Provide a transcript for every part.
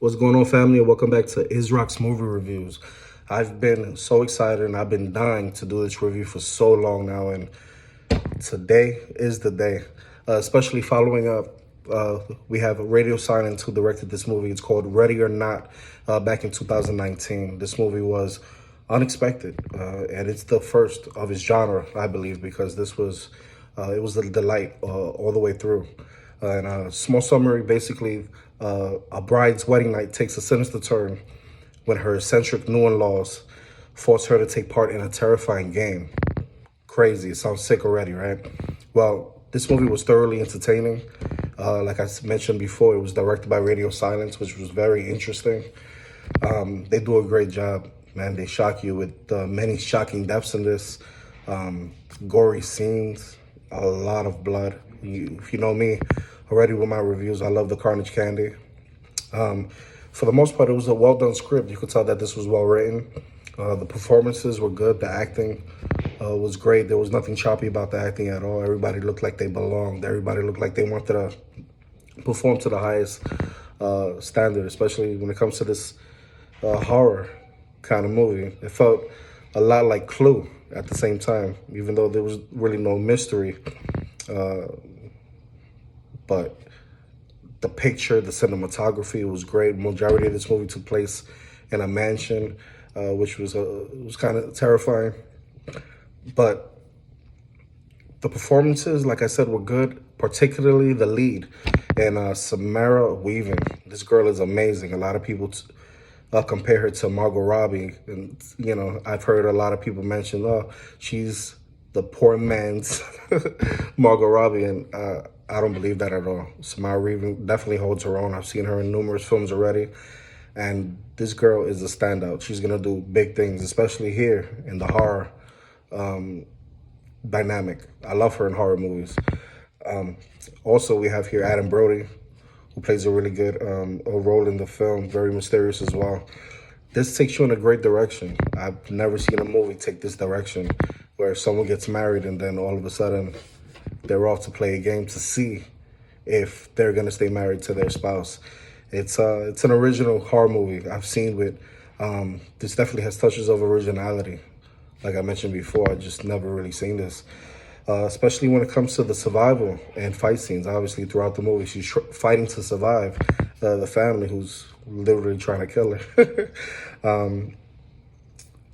What's going on, family, and welcome back to Rock's Movie Reviews. I've been so excited and I've been dying to do this review for so long now, and today is the day. Especially following up, we have Radio Silence who directed this movie. It's called Ready or Not, back in 2019. This movie was unexpected, and it's the first of its genre, I believe, because this was, it was a delight all the way through. And a small summary, basically, a bride's wedding night takes a sinister turn when her eccentric new-in-laws force her to take part in a terrifying game. Crazy. It sounds sick already, right? Well, this movie was thoroughly entertaining. Like I mentioned before, it was directed by Radio Silence, which was very interesting. They do a great job, man. They shock you with many shocking deaths in this, gory scenes, a lot of blood. If you know me already with my reviews, I love the carnage candy. For the most part, it was a well-done script. You could tell that this was well-written. The performances were good. The acting was great. There was nothing choppy about the acting at all. Everybody looked like they belonged. Everybody looked like they wanted to perform to the highest standard, especially when it comes to this horror kind of movie. It felt a lot like Clue at the same time, even though there was really no mystery. But the picture, the cinematography was great. Majority of this movie took place in a mansion, which was kind of terrifying. But the performances, like I said, were good, particularly the lead. And Samara Weaving, this girl is amazing. A lot of people compare her to Margot Robbie. And, you know, I've heard a lot of people mention, oh, she's the poor man's Margot Robbie. And I don't believe that at all. Samara Weaving definitely holds her own. I've seen her in numerous films already. And this girl is a standout. She's going to do big things, especially here in the horror dynamic. I love her in horror movies. Also, we have here Adam Brody, who plays a really good role in the film, very mysterious as well. This takes you in a great direction. I've never seen a movie take this direction, where someone gets married and then all of a sudden they're off to play a game to see if they're going to stay married to their spouse. It's an original horror movie I've seen with, this definitely has touches of originality. Like I mentioned before, I just never really seen this. Especially when it comes to the survival and fight scenes. Obviously, throughout the movie, she's fighting to survive the family who's literally trying to kill her.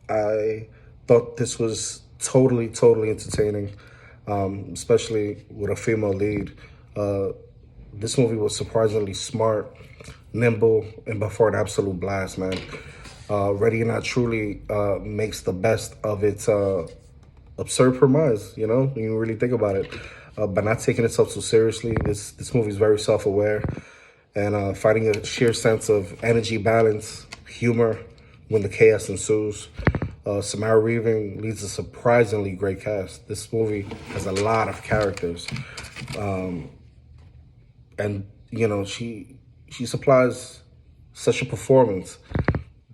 I thought this was totally entertaining, especially with a female lead. This movie was surprisingly smart, nimble, and by far an absolute blast, man. Ready or Not truly makes the best of its absurd premise, you know, when you really think about it. By not taking itself so seriously, this movie is very self-aware and finding a sheer sense of energy, balance, humor when the chaos ensues. Samara Weaving leads a surprisingly great cast. This movie has a lot of characters. And, you know, she supplies such a performance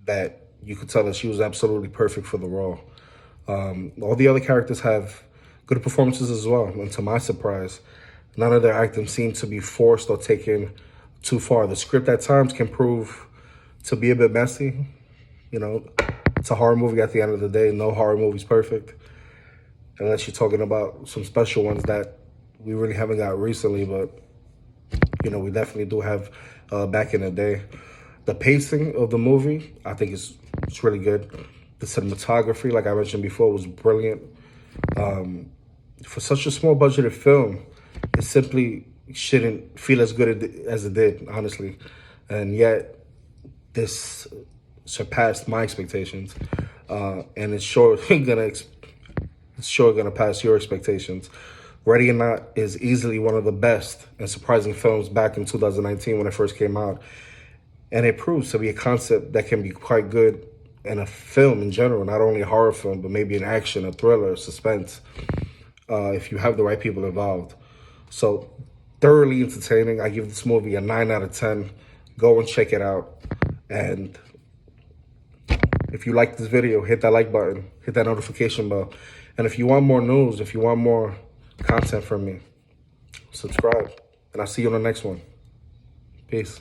that you could tell that she was absolutely perfect for the role. All the other characters have good performances as well, and to my surprise, none of their acting seemed to be forced or taken too far. The script at times can prove to be a bit messy. You know, it's a horror movie at the end of the day. No horror movie's perfect, unless you're talking about some special ones that we really haven't got recently, but, you know, we definitely do have back in the day. The pacing of the movie, I think it's really good. The cinematography, like I mentioned before, was brilliant. For such a small budgeted film, it simply shouldn't feel as good as it did, honestly. And yet, this surpassed my expectations. And it's sure gonna pass your expectations. Ready or Not is easily one of the best and surprising films back in 2019 when it first came out. And it proves to be a concept that can be quite good in a film in general, not only a horror film, but maybe an action, a thriller, suspense, if you have the right people involved. So, thoroughly entertaining. I give this movie a 9 out of 10. Go and check it out. And if you like this video, hit that like button, hit that notification bell. And if you want more news, if you want more content from me, subscribe. And I'll see you on the next one. Peace.